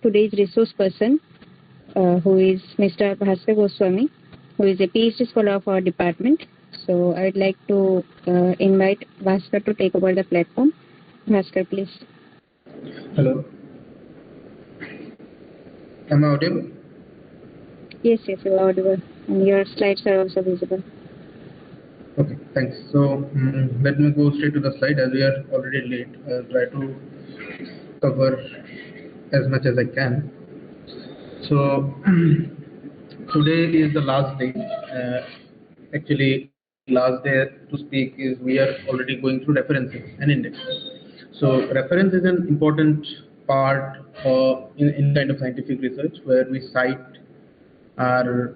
today's resource person, who is Mr. Bhaskar Goswami, who is a PhD scholar of our department. So I'd like to invite Bhaskar to take over the platform. Bhaskar, please. Hello. Am I audible? Yes, you are audible. And your slides are also visible. Okay, thanks. So let me go straight to the slide as we are already late. I'll try to cover as much as I can. So today is the last day. Actually, last day to speak is we are already going through references and index. So reference is an important part in kind of scientific research where we cite our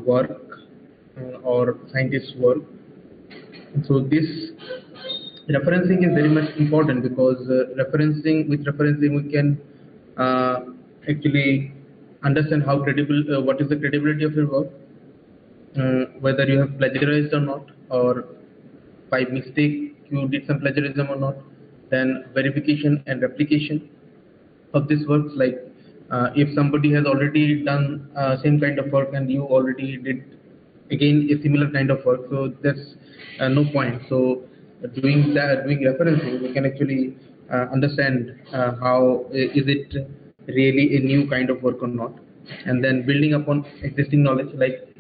work or scientists' work. So this referencing is very much important because with referencing we can actually understand how credible, what is the credibility of your work, whether you have plagiarized or not, or by mistake you did some plagiarism or not. Then verification and replication of this works, like if somebody has already done same kind of work and you already did again a similar kind of work, so there's no point. So doing referencing, we can actually understand how is it really a new kind of work or not, and then building upon existing knowledge, like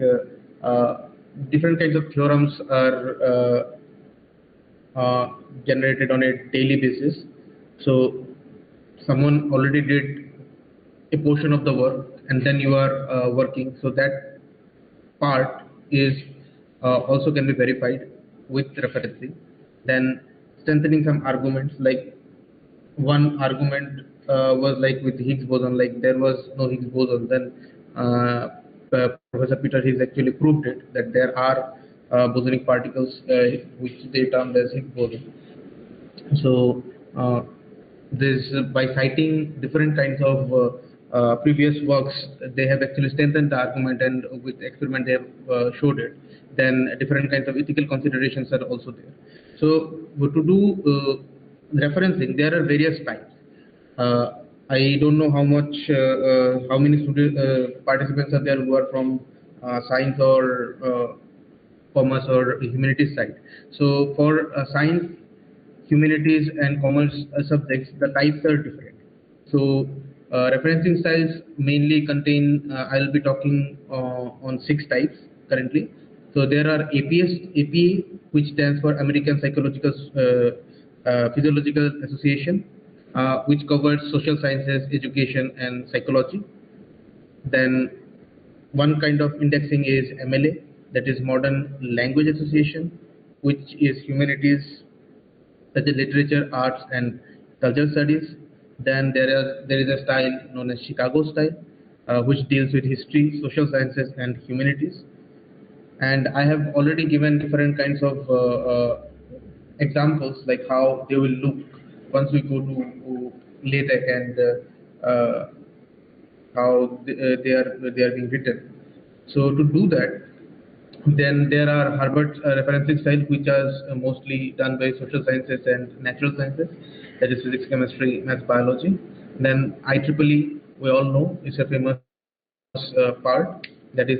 different kinds of theorems are generated on a daily basis. So someone already did a portion of the work and then you are working, so that part is also can be verified with referencing. Then strengthening some arguments, like one argument was like with Higgs boson, like there was no Higgs boson. Then Professor Peter Higgs actually proved it, that there are bosonic particles which they termed as Higgs boson. So this, by citing different kinds of previous works, they have actually strengthened the argument, and with experiment they have showed it. Then different kinds of ethical considerations are also there. So to do referencing, there are various types. I don't know how many participants are there who are from science or commerce or humanities side. So for science, humanities and commerce subjects, the types are different. So referencing styles mainly contain, I'll be talking on 6 types currently. So there are APA, which stands for American Physiological Association, which covers social sciences, education and psychology. Then one kind of indexing is MLA, that is Modern Language Association, which is humanities such as literature, arts and cultural studies. Then there is a style known as Chicago style, which deals with history, social sciences and humanities. And I have already given different kinds of examples, like how they will look once we go to LaTex, and how they are being written. So to do that, then there are Harvard referencing styles, which are mostly done by social sciences and natural sciences, that is physics, chemistry, maths, biology. Then IEEE, we all know, is a famous part, that is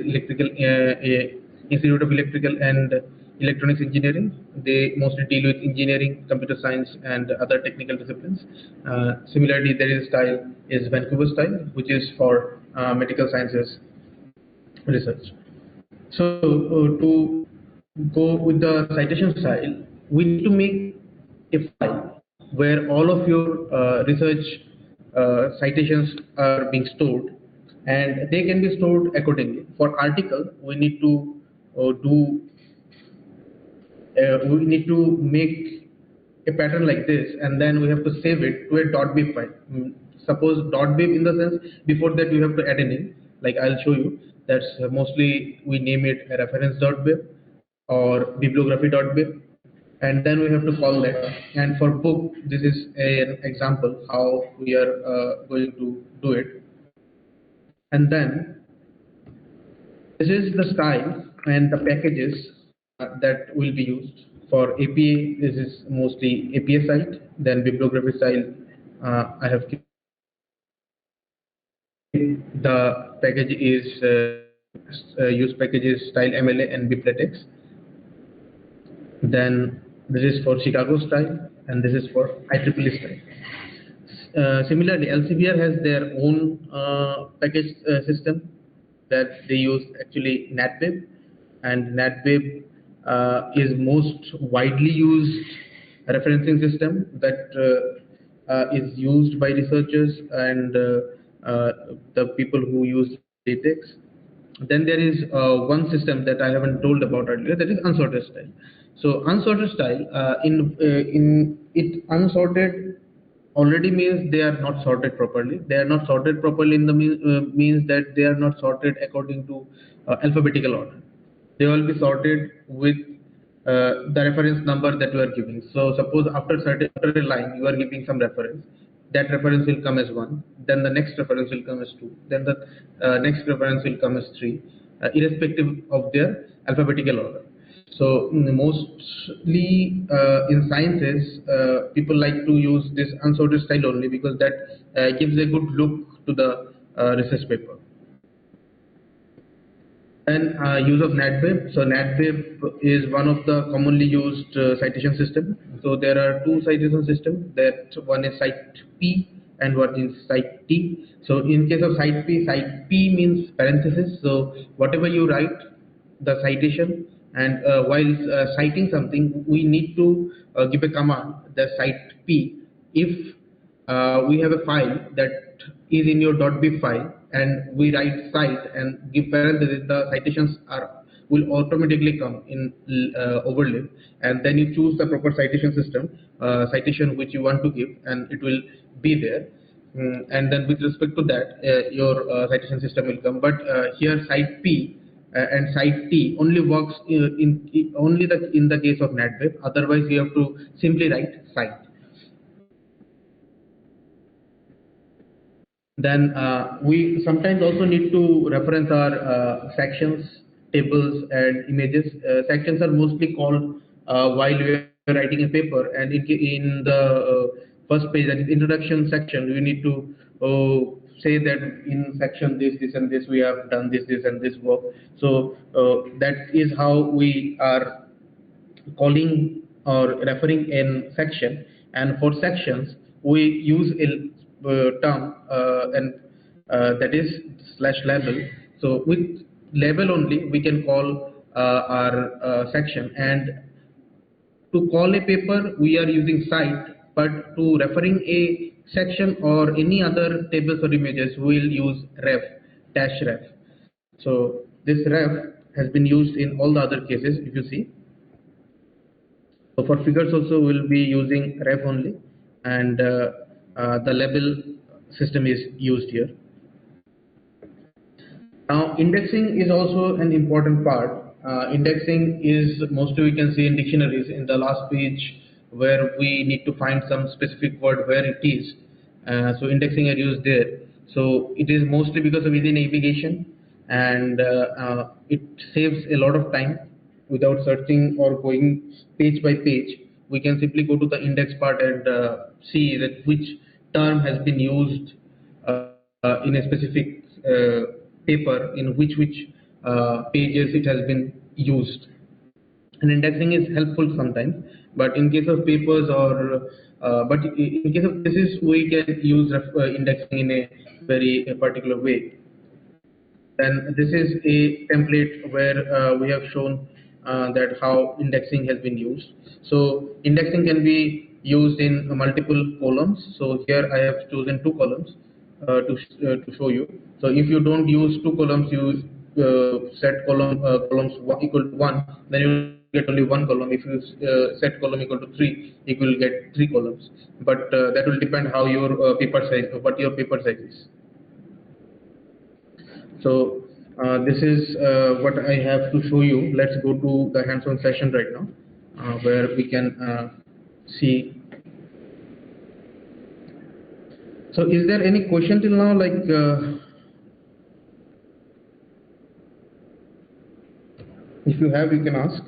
Institute of Electrical and Electronics Engineering. They mostly deal with engineering, computer science and other technical disciplines. Similarly, there is a style is Vancouver style, which is for medical sciences research. So to go with the citation style, we need to make a file where all of your research citations are being stored, and they can be stored accordingly. For article, we need to we need to make a pattern like this, and then we have to save it to a .bib file. Suppose .bib, in the sense, before that you have to add a name, like I'll show you. That's mostly we name it a reference.bib or bibliography.bib, and then we have to call that. And for book, this is an example how we are going to do it. And then this is the style and the packages that will be used. For APA, this is mostly APA site. Then bibliography style, I have The package is use packages style MLA and BIP LaTex. Then this is for Chicago style, and this is for IEEE style. Similarly, Elsevier has their own package system that they use actually NATBIB, and NATBIB is most widely used referencing system that is used by researchers and the people who use LaTeX. Then there is one system that I haven't told about earlier, that is unsorted style. So unsorted style, in it, unsorted already means they are not sorted properly. They are not sorted properly in the means that they are not sorted according to alphabetical order. They will be sorted with the reference number that you are giving. So suppose after a line you are giving some reference, that reference will come as 1, then the next reference will come as 2, then the next reference will come as 3, irrespective of their alphabetical order. So mostly in sciences, people like to use this unsorted style only because that gives a good look to the research paper. And use of NATBIB. So NATBIB is one of the commonly used citation system. So there are two citation systems. That one is Cite P and one is Cite T. So in case of Cite P means parenthesis. So whatever you write, the citation, and while citing something, we need to give a command, the Cite P, if we have a file that is in your .bib file and we write cite and give parentheses, the citations will automatically come in Overleaf, and then you choose the proper citation system, citation which you want to give, and it will be there. And then with respect to that, your citation system will come. But here Cite P and Cite T only works in the case of NATBIB. Otherwise, you have to simply write cite. Then we sometimes also need to reference our sections, tables, and images. Sections are mostly called while we are writing a paper, and in the first page, that is introduction section, we need to say that in section this and this we have done this and this work. So that is how we are calling or referring in section, and for sections we use a term and that is /label. So with label only we can call our section, and to call a paper we are using cite, but to referring a section or any other tables or images we will use ref. So this ref has been used in all the other cases, if you see. So for figures also we'll be using ref only, and the label system is used here. Now indexing is also an important part. Indexing is mostly we can see in dictionaries in the last page where we need to find some specific word where it is. So indexing are used there. So it is mostly because of easy navigation, and it saves a lot of time. Without searching or going page by page, we can simply go to the index part and see that which term has been used in a specific paper, in which pages it has been used. And indexing is helpful sometimes, but in case of papers or but in case of thesis we can use indexing in a very particular way. Then this is a template where we have shown that how indexing has been used. So indexing can be used in multiple columns. So here I have chosen 2 columns to show you. So if you don't use 2 columns, you set columns equal to 1, then you get only 1 column. If you set column equal to 3, you will get 3 columns. But that will depend how your paper size, what your paper size is. So this is what I have to show you. Let's go to the hands-on session right now, where we can see. So is there any question till now? Like if you have, you can ask.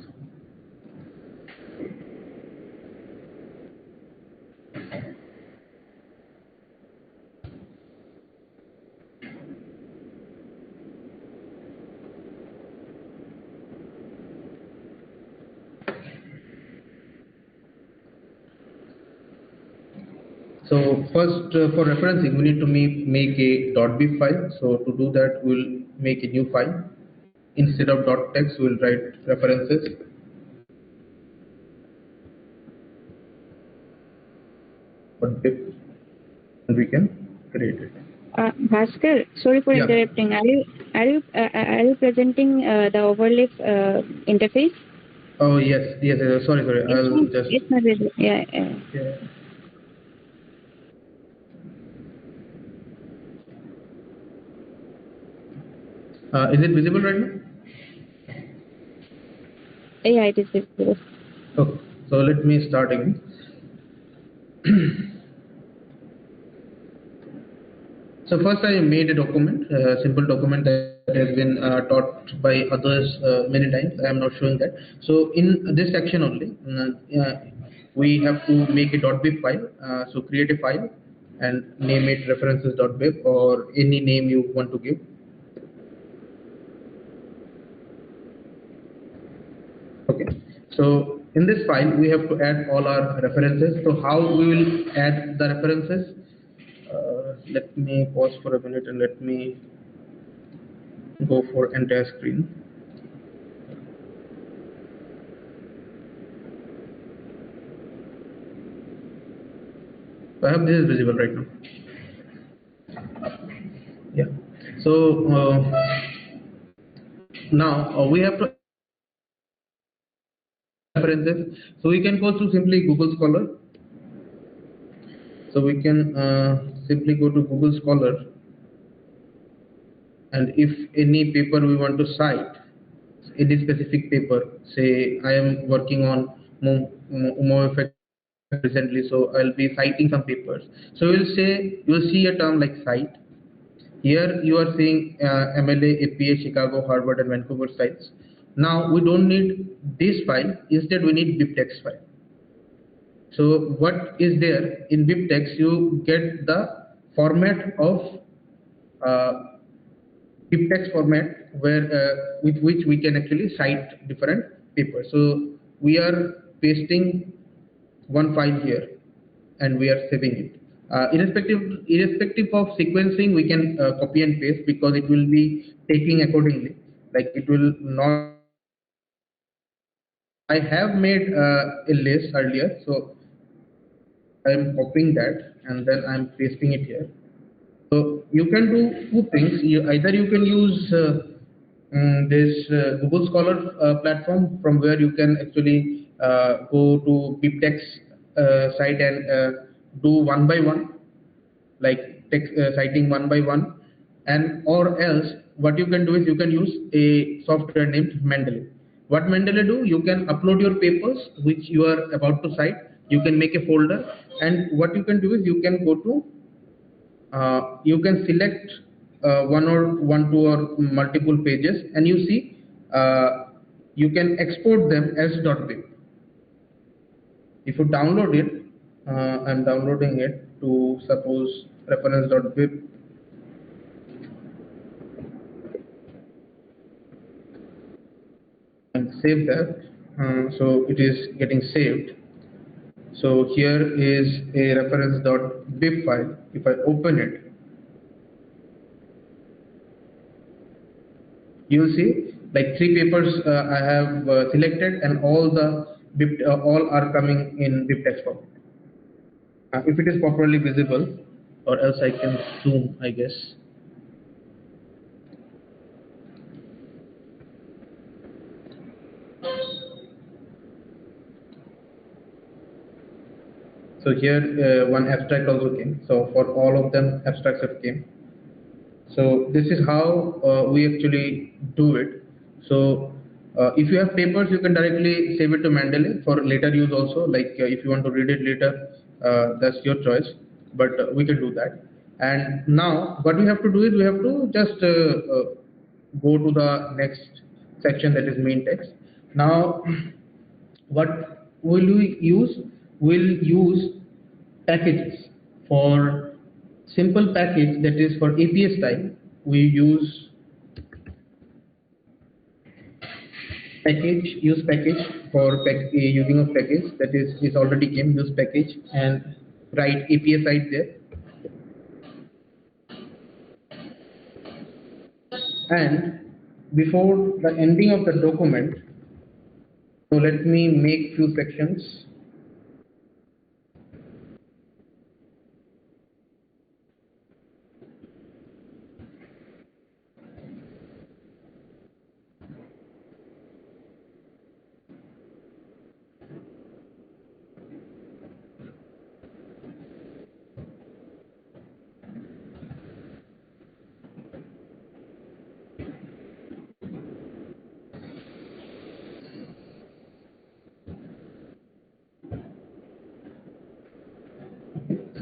So first, for referencing, we need to make a .bib file. So to do that, we'll make a new file. Instead of .text, we'll write references. .bib, and we can create it. Bhaskar, sorry for interrupting. Are you presenting the Overleaf interface? Oh yes. Sorry. I'll just. It's not visible. Yeah. Is it visible right now? Yeah, it is visible. Okay. So let me start again. So first I made a document, a simple document that has been taught by others many times. I am not showing that. So in this section only, we have to make a .bib file. So create a file and name it references.bib or any name you want to give. Okay. So in this file, we have to add all our references. So how we will add the references? Let me pause for a minute and let me go for entire screen. So I hope this is visible right now. Yeah. So now we have to references. So we can go to simply Google Scholar. So we can simply go to Google Scholar, and if any paper we want to cite, any specific paper, say I am working on Umo effect recently, so I'll be citing some papers. So you'll see a term like cite. Here you are seeing MLA, APA, Chicago, Harvard, and Vancouver sites. Now we don't need this file. Instead, we need BibTeX file. So what is there in BibTeX? You get the format of BibTeX format where with which we can actually cite different papers. So we are pasting one file here and we are saving it. Irrespective of sequencing, we can copy and paste because it will be taking accordingly. Like it will not. I have made a list earlier, so I am copying that and then I am pasting it here. So you can do two things. Either you can use this Google Scholar platform from where you can actually go to BibTeX site and do one by one, like text, citing one by one, and or else what you can do is you can use a software named Mendeley. What Mendeley do? You can upload your papers which you are about to cite. You can make a folder, and what you can do is you can go to you can select one, two, or multiple pages, and you see you can export them as .bib. If you download it, I'm downloading it to suppose reference.bib. And save that. So it is getting saved. So here is a reference.bib file. If I open it, you'll see like three papers I have selected, and all the BIP, all are coming in BibTeX format. If it is properly visible, or else I can zoom, I guess. So here one abstract also came. So for all of them, abstracts have came. So this is how we actually do it. So if you have papers, you can directly save it to Mendeley for later use also. Like if you want to read it later, that's your choice. But we can do that. And now what we have to do is we have to just go to the next section, that is main text. Now what will we use? We'll use packages. For simple package, that is for APA style, we use use package for using of package, that is already came, use package, and write APA site there, and before the ending of the document, so let me make few sections.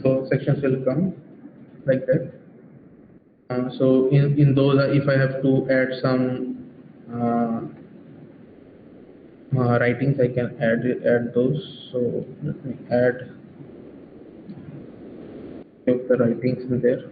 So sections will come like that. So in those, if I have to add some writings, I can add those. So let me add the writings in there.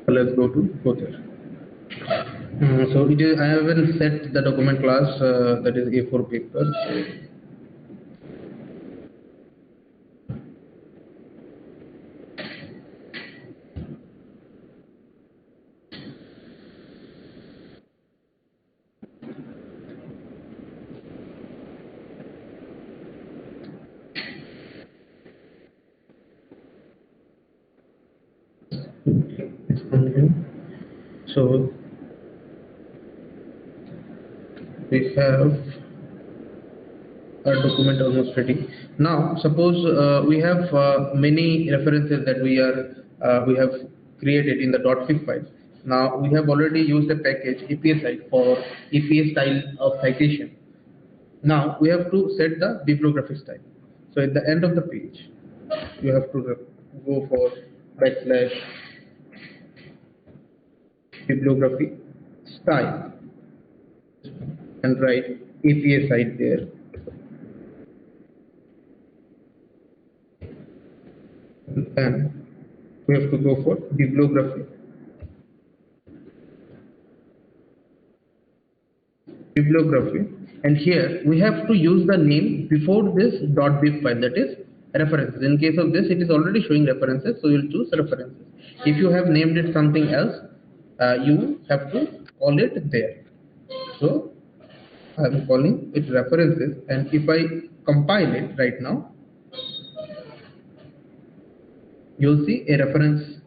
So let's go there. So it is, I haven't set the document class, that is A4 paper. So we have our document almost ready. Now suppose we have many references that we have created in the .fib file. Now we have already used a package APA site for APA style of citation. Now we have to set the bibliography style. So at the end of the page, you have to go for / bibliography style and write APA site there. And we have to go for bibliography. And here we have to use the name before this .bib file, that is references. In case of this, it is already showing references, so you will choose references. If you have named it something else, you have to call it there. So I am calling it references, and if I compile it right now, you'll see a reference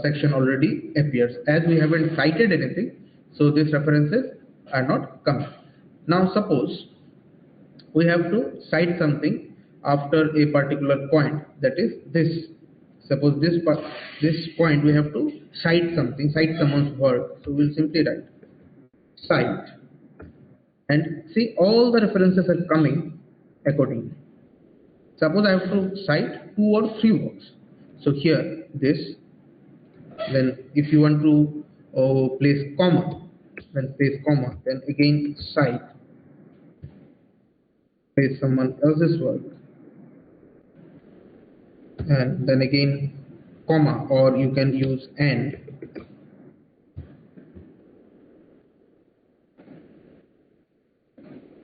section already appears. As we haven't cited anything, so these references are not coming. Now suppose we have to cite something after a particular point, that is this. Suppose this point we have to cite something, cite someone's work. So we'll simply write cite, and see all the references are coming accordingly. Suppose I have to cite 2 or 3 works. So here this, then if you want to place comma, then place comma, then again cite, place someone else's work, and then again comma, or you can use and.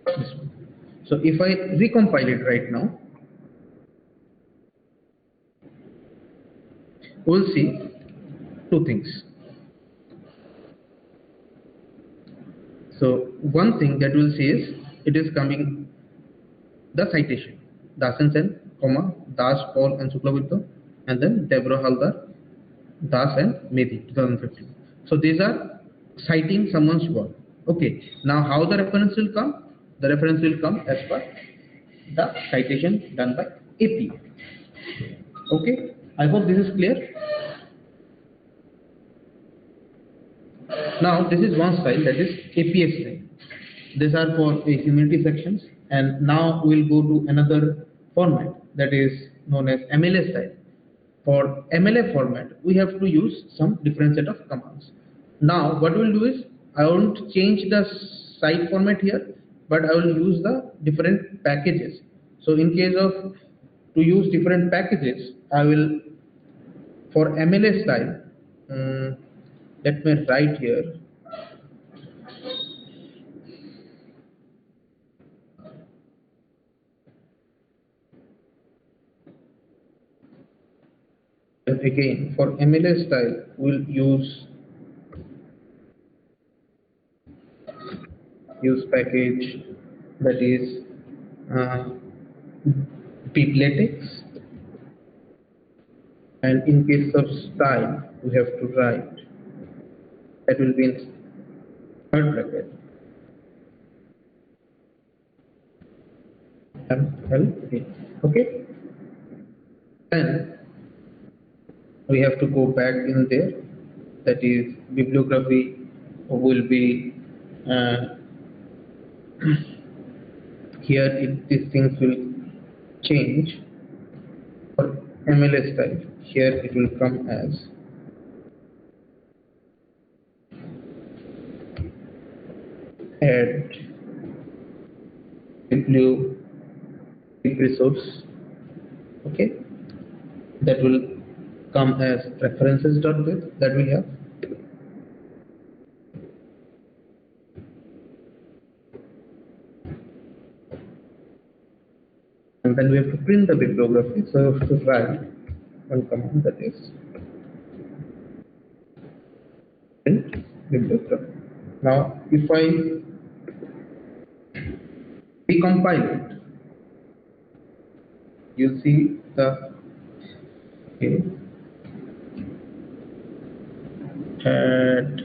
This one. So if I recompile it right now, we'll see 2 things. So one thing that we'll see is it is coming the citation, Dasan Sen, comma, Das, Paul and Suklabuddha, and then Deborah Haldar, Das and Mehdi, 2015. So these are citing someone's work. Okay, now how the reference will come? The reference will come as per the citation done by APA. Okay, I hope this is clear. Now this is one style, that is APA style. These are for a humidity sections, and now we'll go to another format that is known as MLA style. for MLA format, we have to use some different set of commands. Now, what we'll do is, I won't change the site format here, but I will use the different packages. So in case of to use different packages, I will, for MLA style, let me write here. And again, for MLA style, we'll use package that is LaTex, and in case of style, we have to write that will be in third bracket MLA. Okay, then we have to go back in there. That is, bibliography will be here. These things will change. For MLA style, here it will come as add resource. Okay, that will come as references.bib that we have. And then we have to print the bibliography, so we have to write one command, that is print bibliography. Now, if I decompile it, you see the add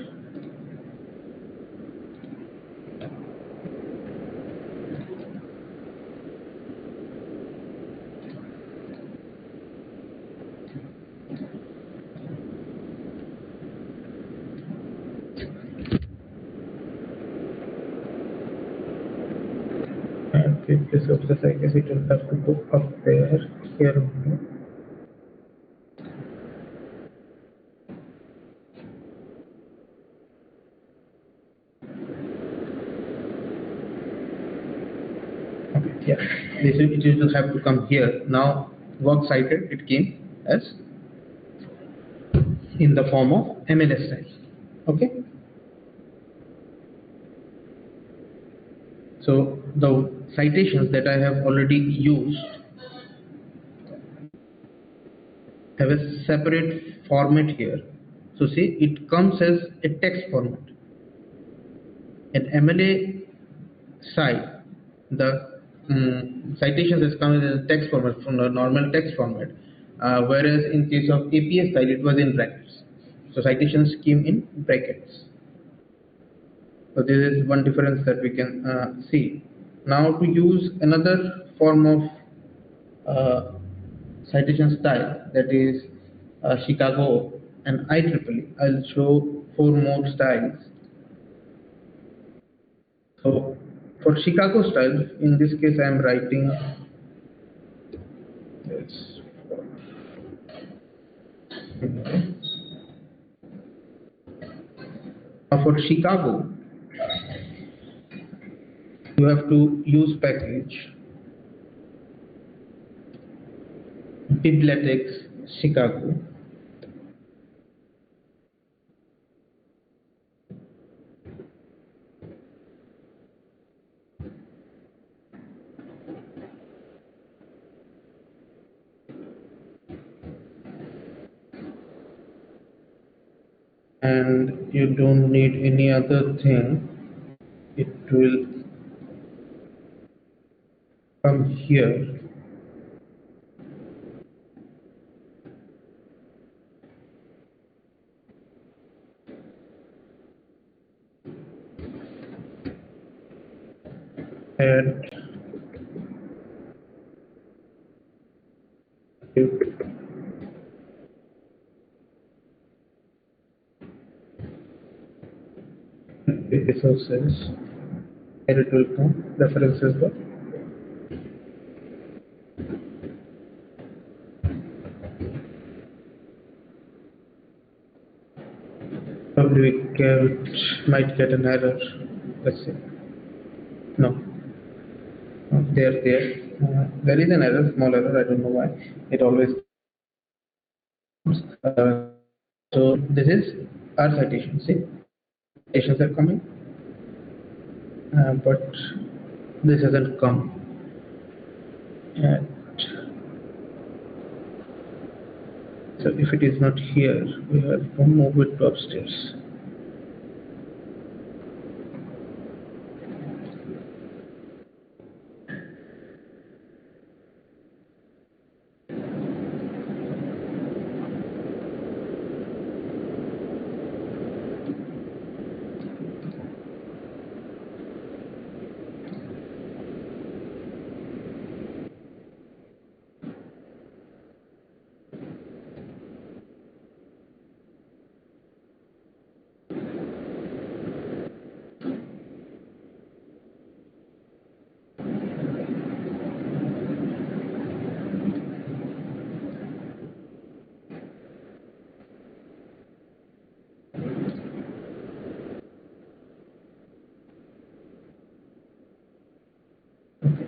resources. I guess it will have to go up there, here only. Yeah, it will have to come here. Now, work cited, it came as in the form of MLA style. Okay. So the citations that I have already used have a separate format here. So see, it comes as a text format. At MLA side, the citations has come as a text format from the normal text format, whereas in case of APA style, it was in brackets. So citations came in brackets. So this is one difference that we can see. Now to use another form of citation style, that is Chicago and IEEE, I'll show 4 more styles. So for Chicago style, in this case I am writing this. Now for Chicago, you have to use package LaTex Chicago. And you don't need any other thing. It will come here. And resources, and it will come references the it might get an error. Let's see. No, there. There is an error, small error. I don't know why. It always comes. So this is our citation. See, citations are coming, but this hasn't come yet. So if it is not here, we have to move it to upstairs.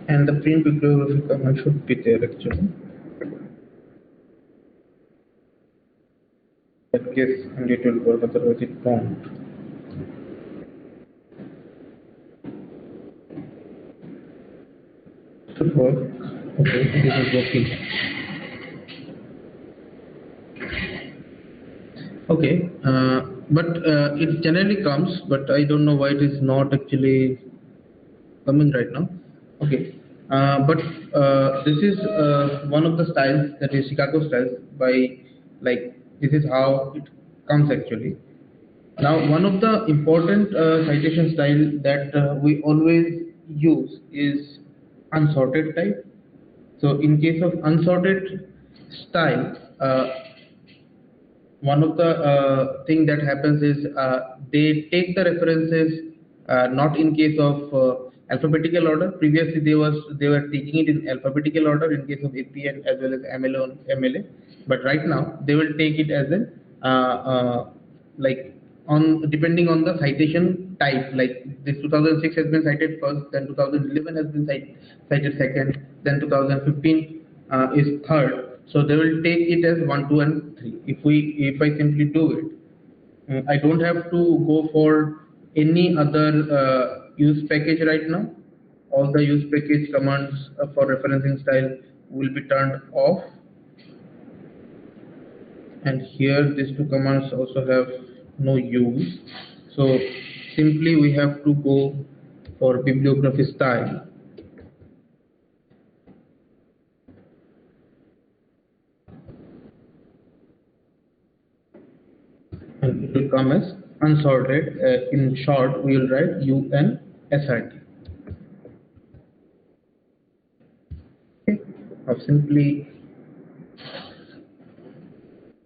And the print bibliography command should be there actually. In that case, and it will work, otherwise it won't. Should work. Okay, this is working. Okay, but it generally comes, but I don't know why it is not actually coming right now. Okay, but this is one of the styles, that is Chicago styles, by like this is how it comes actually. Now one of the important citation style that we always use is unsorted type. So in case of unsorted style, one of the thing that happens is they take the references not in case of alphabetical order. Previously they were taking it in alphabetical order in case of APA and as well as MLA, but right now they will take it as an like on depending on the citation type. Like this 2006 has been cited first, then 2011 has been cited second, then 2015 is third. So they will take it as 1, 2, and 3. If I simply do it, I don't have to go for any other use package right now. All the use package commands for referencing style will be turned off. And here these two commands also have no use. So simply we have to go for bibliography style. And it will come as unsorted. In short, we will write UNSRT. Okay. Now simply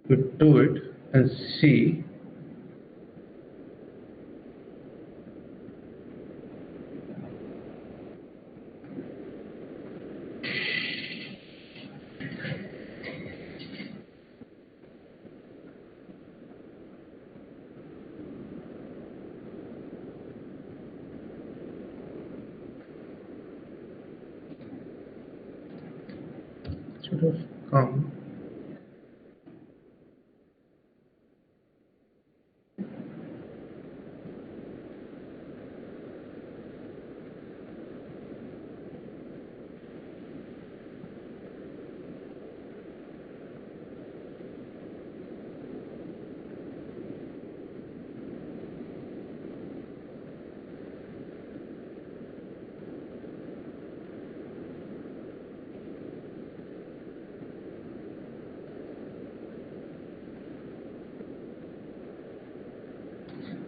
we do it and see. Should have come.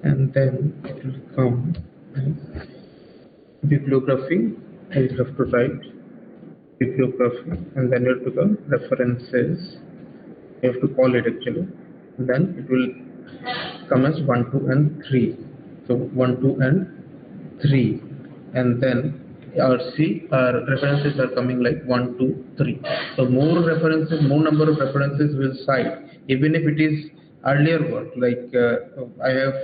And then it will come bibliography. I have to write bibliography, and then you have to go references. You have to call it actually. Then it will come as 1, 2, and 3. So 1, 2, and 3, and then our references are coming like 1, 2, 3. So more references, more number of references will cite, even if it is earlier work, like I have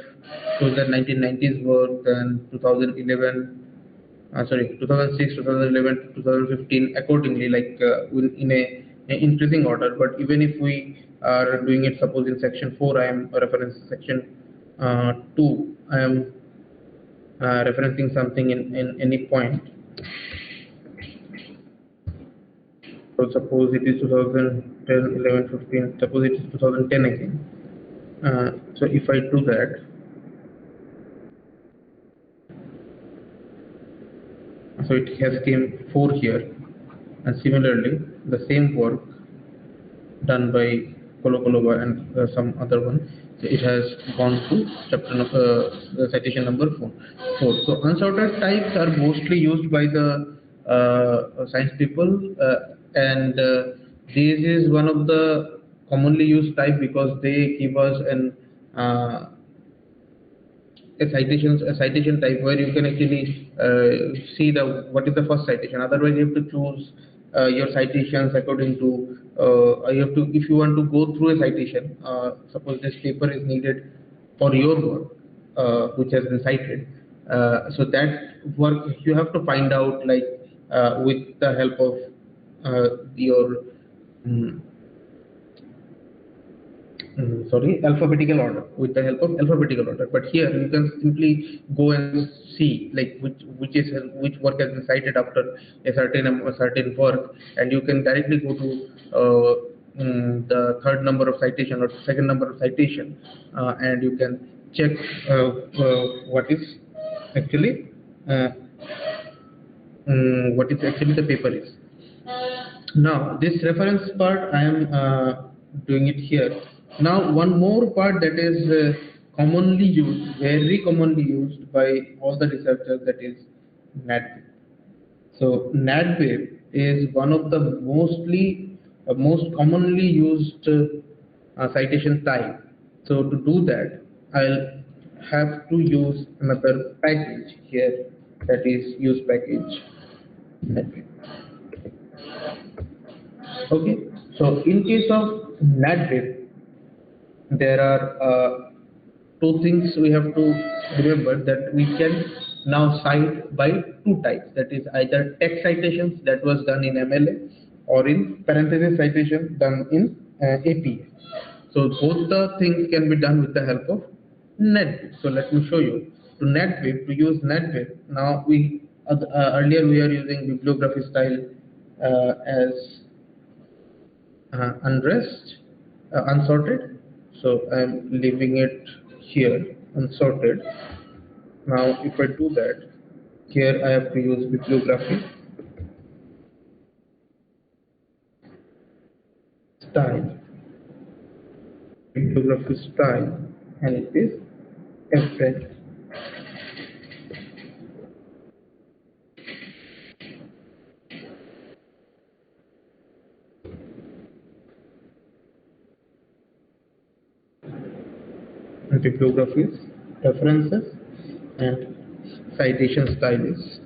shown that 1990s work, then 2011, sorry, 2006, 2011, 2015, accordingly, like in a increasing order. But even if we are doing it, suppose in section 4, I am referencing section 2, I am referencing something in any point. So suppose it is 2010, 11, 15, suppose it is 2010 again. So if I do that, so it has came 4 here, and similarly the same work done by Kolokolova and some other one, so it has gone to chapter citation number 4. So unsorted types are mostly used by the science people, and this is one of the commonly used type because they give us an a citation type where you can actually see the what is the first citation. Otherwise, you have to choose your citations according to you have to, if you want to go through a citation. Suppose this paper is needed for your work, which has been cited. So that work you have to find out, like with the help of your mm, sorry, alphabetical order, with the help of alphabetical order. But here you can simply go and see like which work has been cited after a certain work, and you can directly go to the third number of citation or second number of citation, and you can check what is actually uh, what is actually the paper is. Now, this reference part, I am doing it here. Now, one more part that is commonly used, very commonly used by all the researchers, that is NATBIB. So, NATBIB is one of the most commonly used citation type. So, to do that, I'll have to use another package here, that is use package NATBIB. Okay, so in case of NATBIB, there are two things we have to remember, that we can now cite by two types, that is either text citations that was done in MLA, or in parenthesis citation done in APA. So both the things can be done with the help of NATBIB. So let me show you. To use NATBIB, now earlier we are using bibliography style as unrest, unsorted. So I'm leaving it here, unsorted. Now if I do that, here I have to use bibliography style, and it is abstract. And bibliographies, references, and citation style is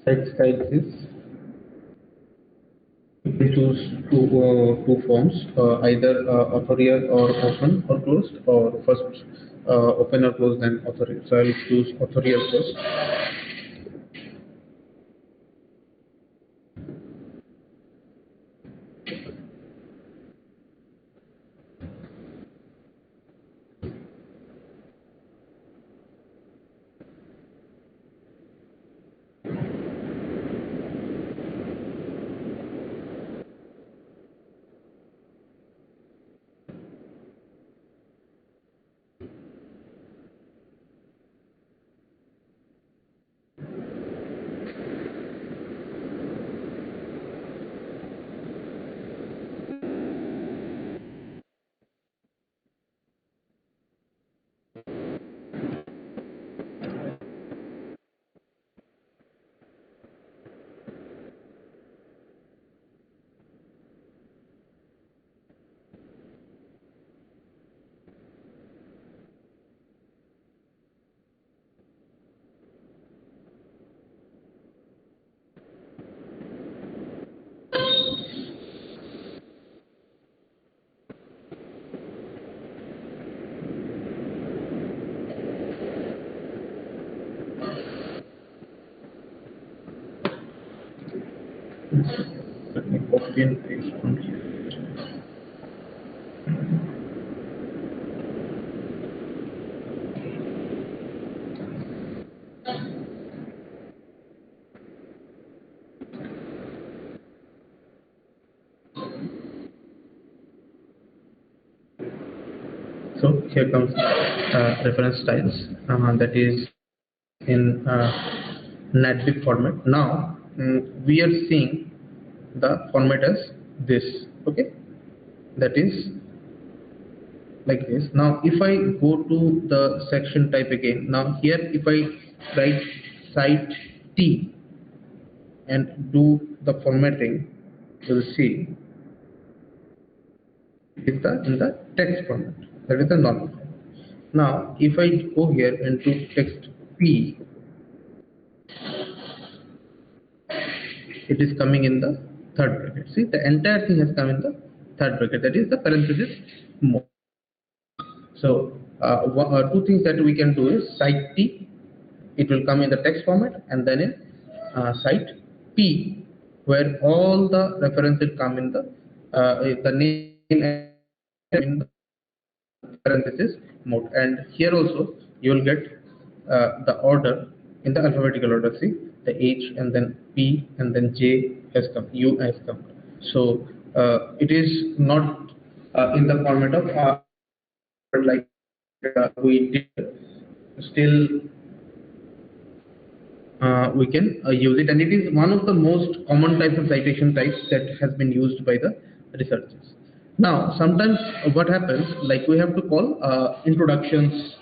cite style is. You can choose two forms, either authorial or open or closed, or first open or closed, then authorial. So I will choose authorial first. Let me copy and paste from here. So here comes reference styles that is in NATBIB format. Now we are seeing the format as this. Okay, that is like this. Now if I go to the section type again, now here if I write site T and do the formatting, you'll see is the in the text format, that is the normal format. Now if I go here and do text P, it is coming in the third bracket. See, the entire thing has come in the third bracket, that is the parenthesis mode. So two things that we can do is site T, it will come in the text format, and then in site P, where all the references come in the name in the parenthesis mode. And here also you will get the order in the alphabetical order. See, the H and then P and then J has come, U has come. So it is not in the format of like we did. Still we can use it, and it is one of the most common types of citation types that has been used by the researchers. Now sometimes what happens, like we have to call introductions,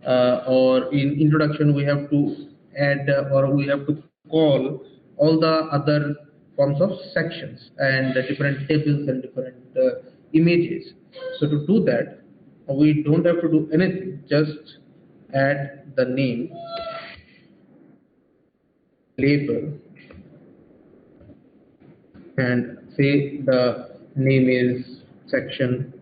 or in introduction we have to add or we have to call all the other forms of sections and different tables and different images. So to do that, we don't have to do anything, just add the name, label, and say the name is section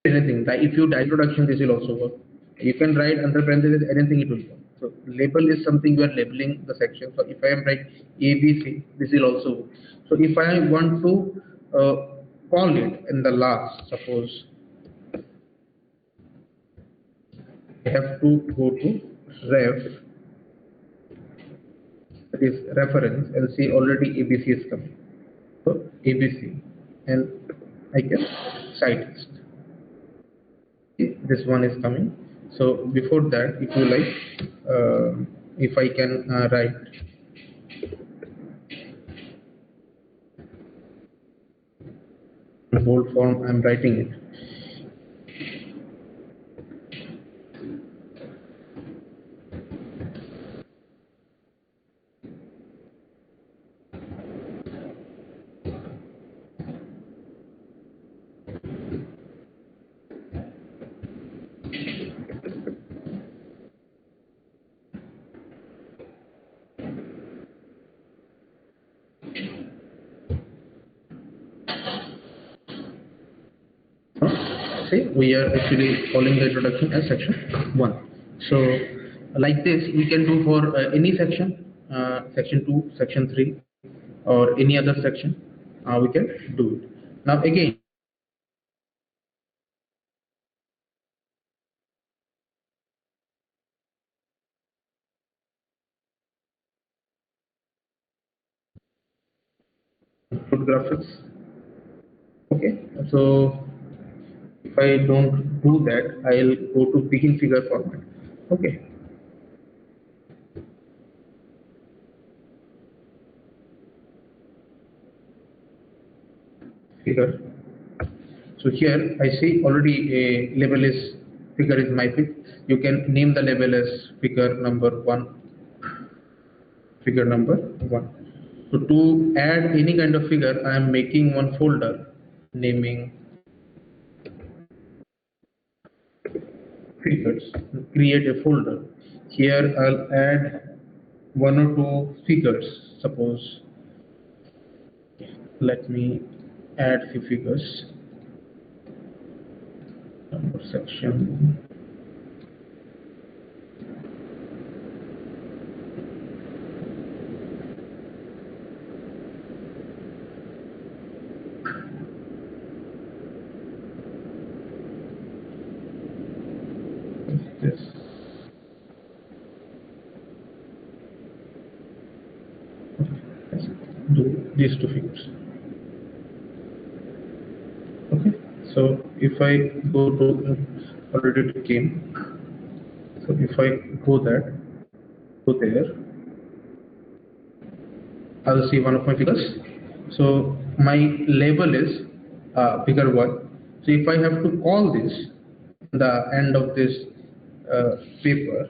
anything. Like if you write introduction, this will also work. You can write under parentheses anything, it will work. So label is something you are labeling the section. So if I am write ABC, this will also work. So if I want to call it in the last, suppose I have to go to ref, that is reference, and see already ABC is coming. So ABC, and I can cite it. This one is coming. So before that, if you like, if I can write in bold form, I'm writing it. See, we are actually calling the introduction as section 1. So like this, we can do for any section, section 2, section 3, or any other section, we can do it. Now again, graphics. Okay, so if I don't do that, I'll go to begin figure format. Okay, figure. So here I see already a label is figure is my pick. You can name the label as figure number 1, figure number 1. So to add any kind of figure, I am making one folder naming figures. Create a folder. Here I'll add one or two figures. Suppose let me add few figures. section. This. Do these two figures. Okay, so if I go to already it came. So if I go there, I'll see one of my figures. So my label is figure 1. So if I have to call this the end of this paper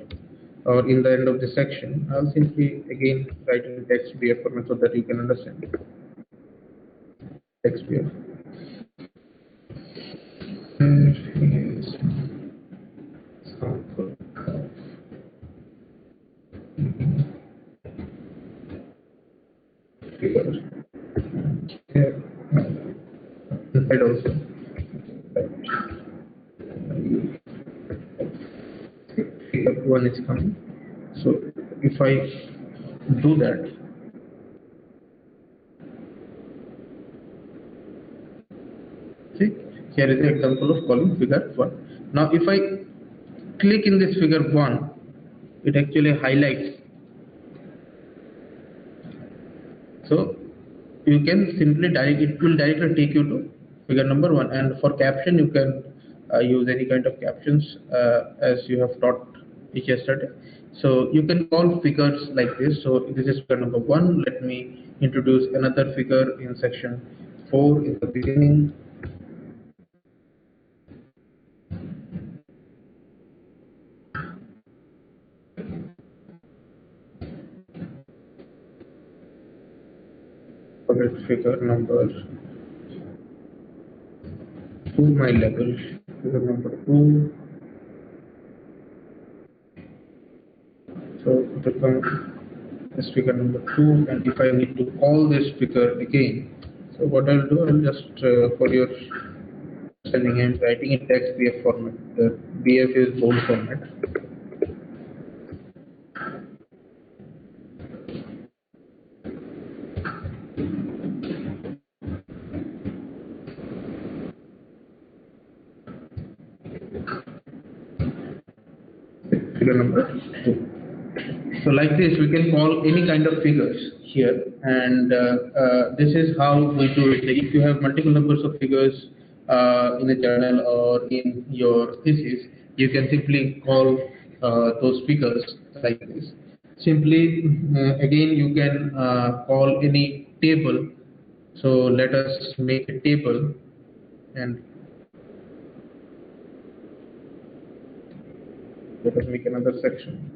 or in the end of the section, I'll simply again write in TextBF format so that you can understand. TextBF. Is sample of figure. Here, inside also. Figure 1 is coming. So if I do that, see, here is the example of calling figure 1. Now if I click in this figure 1, it actually highlights. So you can simply it will directly take you to figure number 1, and for caption you can use any kind of captions as you have taught yesterday. So you can call figures like this. So this is figure number 1. Let me introduce another figure in section 4 in the beginning. Figure number 2, my level, figure number 2. So it will come as figure number 2, and if I need to call this figure again, so what I'll do, I'll just for your understanding, I'm writing in text BF format. The BF is bold format. Figure number 2. So like this, we can call any kind of figures here, and this is how we do it. If you have multiple numbers of figures in a journal or in your thesis, you can simply call those figures like this. Simply, again, you can call any table. So let us make a table, and let us make another section.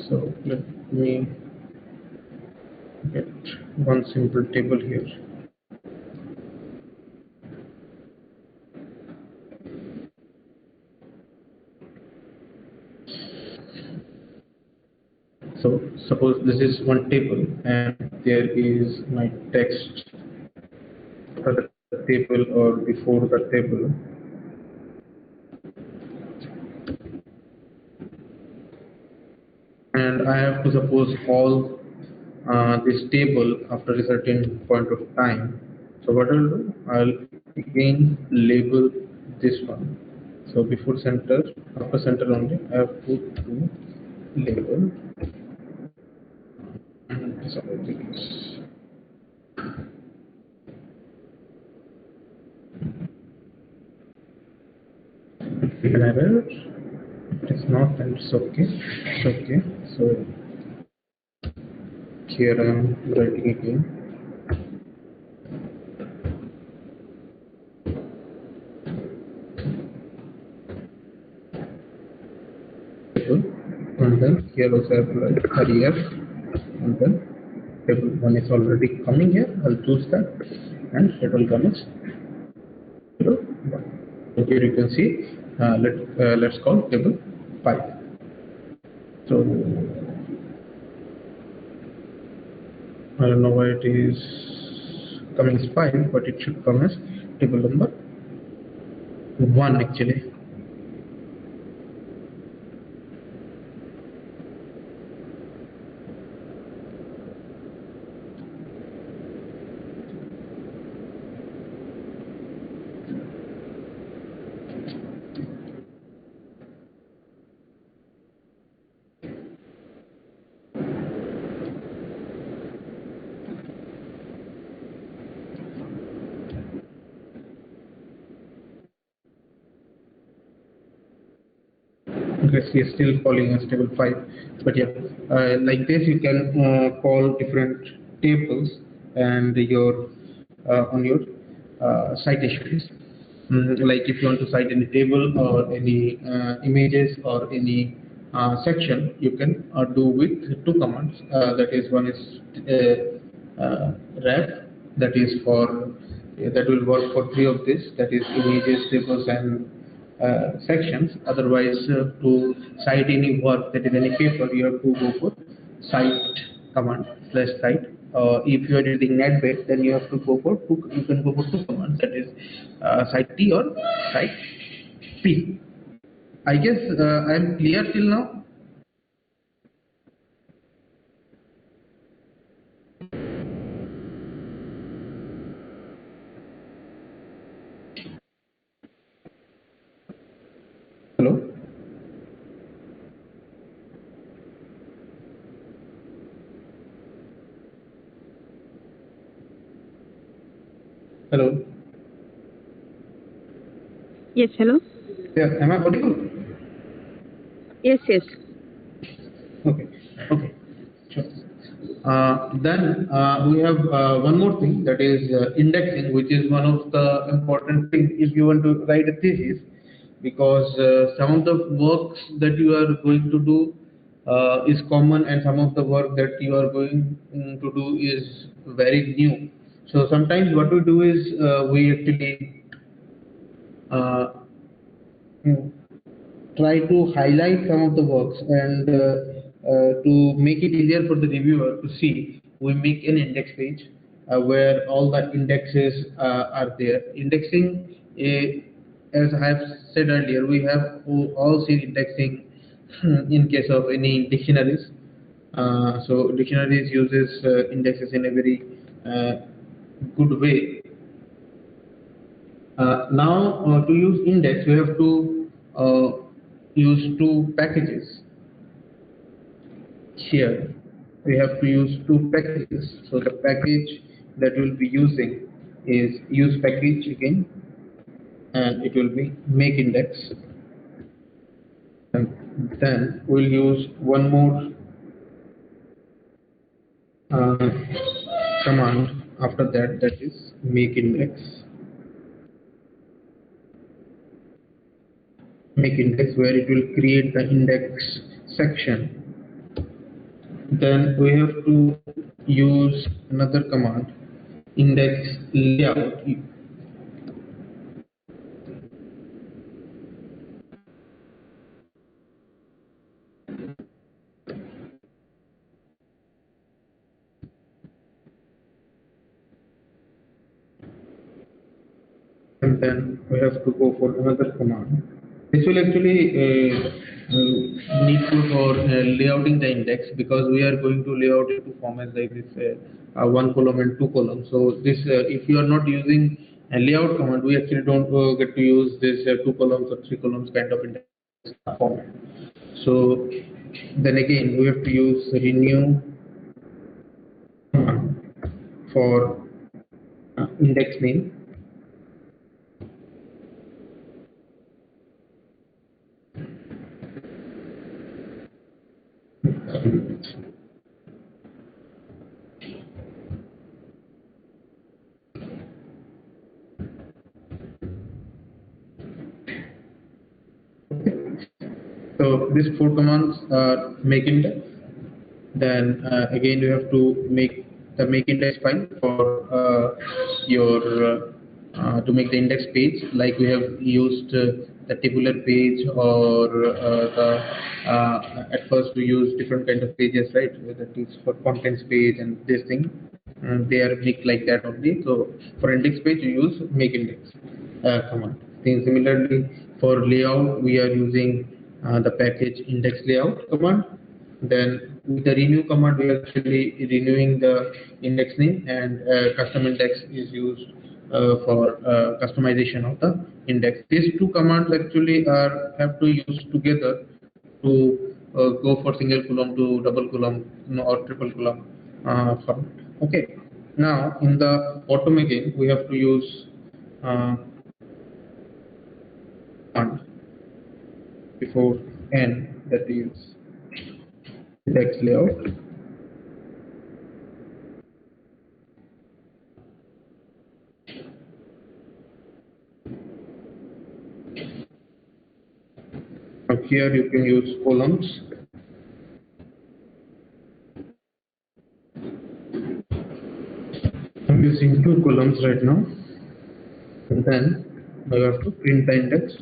So let me get one simple table here. So suppose this is one table and there is my text after the table or before the table. And I have to suppose call this table after a certain point of time. So what I'll do, I'll again label this one. So before center, after center only, I have to label. An error, it's not, and it's okay. It's okay. So here I am writing again. And then here also I have to write ref, and then table 1 is already coming here. I'll choose that, and it will come as 0, 1. So here you can see, let's call table 5. So I don't know why it is coming as 5, but it should come as table number 1 actually. Okay, so you're still calling as table 5, but yeah, like this you can call different tables and your on your citations. Like if you want to cite any table or any images or any section, you can do with 2 commands. That is, one is ref, that is for that will work for 3 of this, that is images, tables, and sections. Otherwise, to cite any work, that is any paper, you have to go for cite command /cite. If you are using NATBIB, then you have to go for you can go for 2 commands, that is cite T or cite P. I guess I am clear till now. Hello. Hello. Yes, hello? Yeah, am I audible? Yes, yes. Okay. Okay. Sure. Then we have one more thing, that is indexing, which is one of the important things if you want to write a thesis, because some of the works that you are going to do is common, and some of the work that you are going to do is very new. So sometimes what we do is we actually mm, try to highlight some of the works, and to make it easier for the reviewer to see, we make an index page where all the indexes are there. Indexing, as I have said earlier, we have all seen indexing in case of any dictionaries. So dictionaries uses indexes in a very good way. Now, to use index, we have to use 2 packages. Here, we have to use 2 packages. So the package that we'll be using is use package again, and it will be make index. And then we'll use one more uh, command after that, that is make index. Make index, where it will create the index section. Then we have to use another command, index layout. And then we have to go for another command. This will actually needful for layouting the index, because we are going to layout it to formats like this 1 column and 2 columns. So this, if you are not using a layout command, we actually don't get to use this 2 columns or 3 columns kind of index format. So then again we have to use renew command for index name. So these 4 commands are make index. Then again you have to make the make index file for your to make the index page, like we have used the tabular page or at first we use different kind of pages, right? Whether it is for contents page and this thing, they are make like that only. So for index page you use make index command. Similarly for layout we are using the package index layout command. Then with the renew command we are actually renewing the index name, and custom index is used for customization of the index. These two commands actually are have to use together to go for single column to double column, or triple column format. Okay. Now in the bottom again we have to use and before n, that is index layout. Now here you can use columns. I'm using 2 columns right now, and then I have to print the index.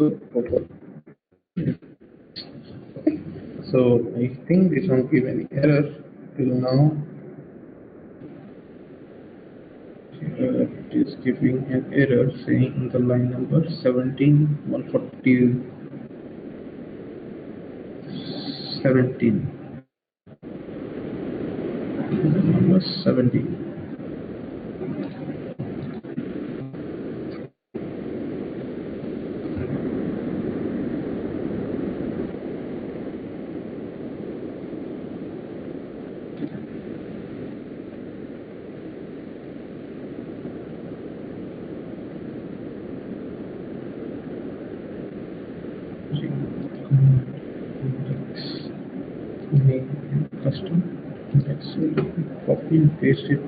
So I think this won't give any error till now. It is giving an error saying the line number 17, 140, 17. Number 17. Custom index, copy and paste it.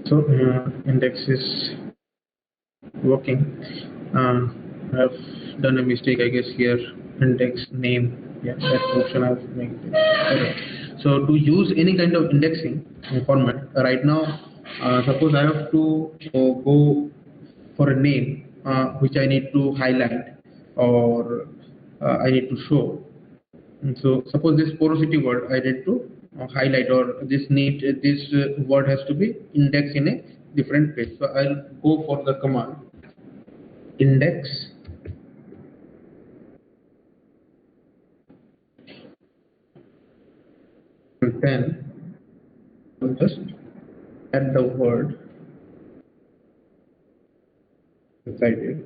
So index is working. I've done a mistake, I guess, here. Index name, yeah, that portion I've made error. So to use any kind of indexing format right now, suppose I have to go for a name which I need to highlight, or I need to show. And so suppose this porosity word I need to highlight, or this word has to be indexed in a different page. So I'll go for the command index, and then I'll just add the word beside it.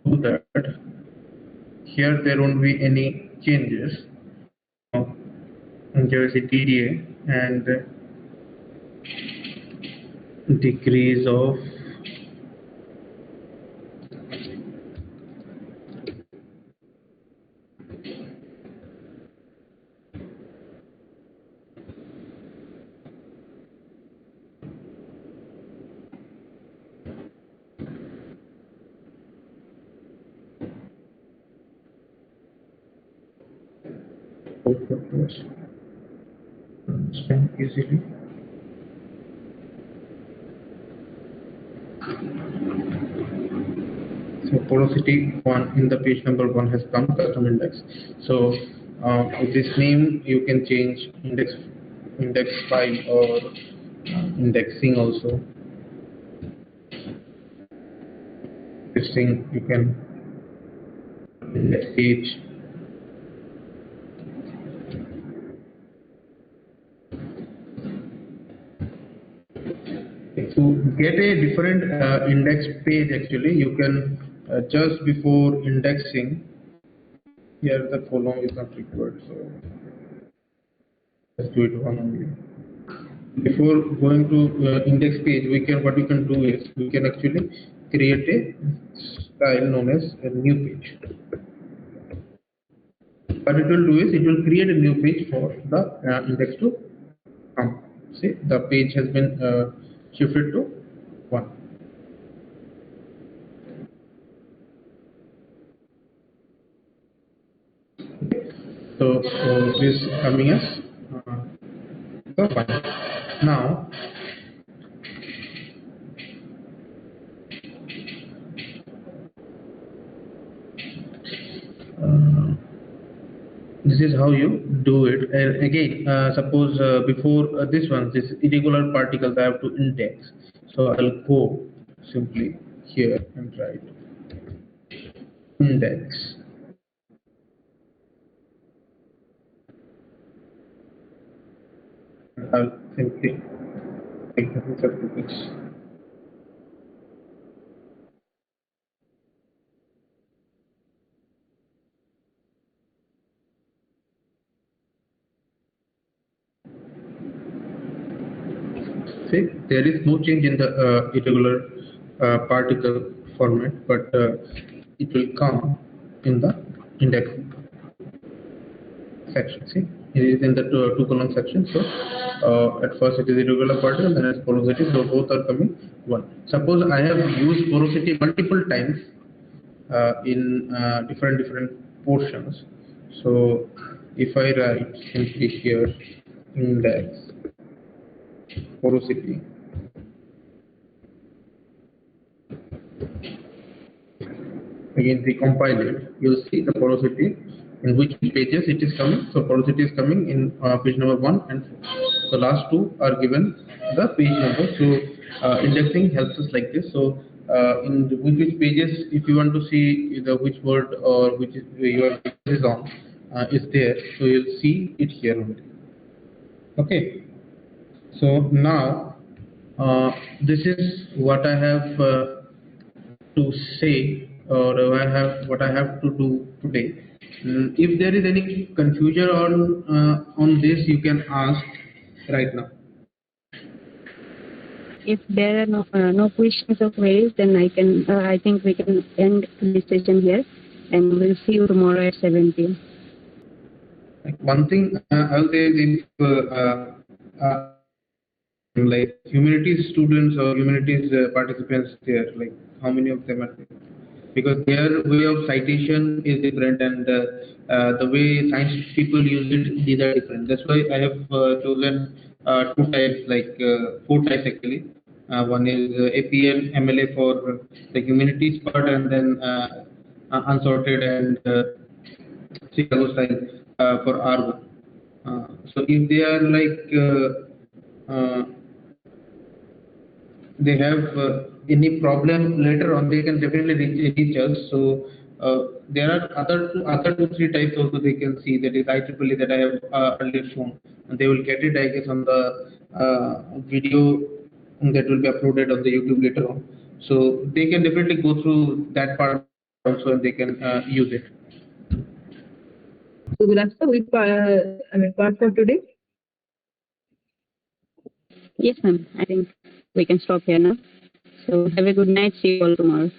Do that. Here there won't be any changes. There is a DDA and decrease of understand easily. So porosity 1 in the page number 1 has come, custom index. So with this name you can change index file or indexing also. This thing you can index page. To get a different index page, actually you can just before indexing, here the column is not required, so let's do it one only. Before going to index page, what we can do is we can actually create a style known as a new page. What it will do is it will create a new page for the index to come. See, the page has been shifted to 1. So this coming as the 1. Now this is how you do it. And again, suppose before this one, this irregular particles, I have to index. So I'll go simply here and write index. I'll simply take the insert to this. See, there is no change in the irregular particle format, but it will come in the index section. See, it is in the two column section. So at first it is irregular particle, then it's porosity. So both are coming 1. Suppose I have used porosity multiple times in different portions. So if I write simply here index porosity, again recompile it, you'll see the porosity in which pages it is coming. So porosity is coming in page number 1 and 4. The last two are given the page number. So indexing helps us like this. So in which pages, if you want to see the which word or which is your is on is there, so you'll see it here only. Okay. So now this is what I have to say, or what I have to do today. If there is any confusion on this, you can ask right now. If there are no questions or queries, then I think we can end this session here, and we'll see you tomorrow at 7 p.m. Like one thing I'll say is like humanities students or humanities participants there, like how many of them are there? Because their way of citation is different, and the way science people use it, these are different. That's why I have chosen 2 types, like 4 types actually. One is APA and MLA for the humanities part, and then Unsorted and Chicago style for R1. So if they are like they have any problem later on, they can definitely reach us. So there are other 2-3 types also they can see, that is IEEE that I have earlier shown, and they will get it, I guess, on the video that will be uploaded on the YouTube later on. So they can definitely go through that part also, and they can use it. So Vilasa, we part for today. Yes, ma'am. I think we can stop here now. So have a good night. See you all tomorrow.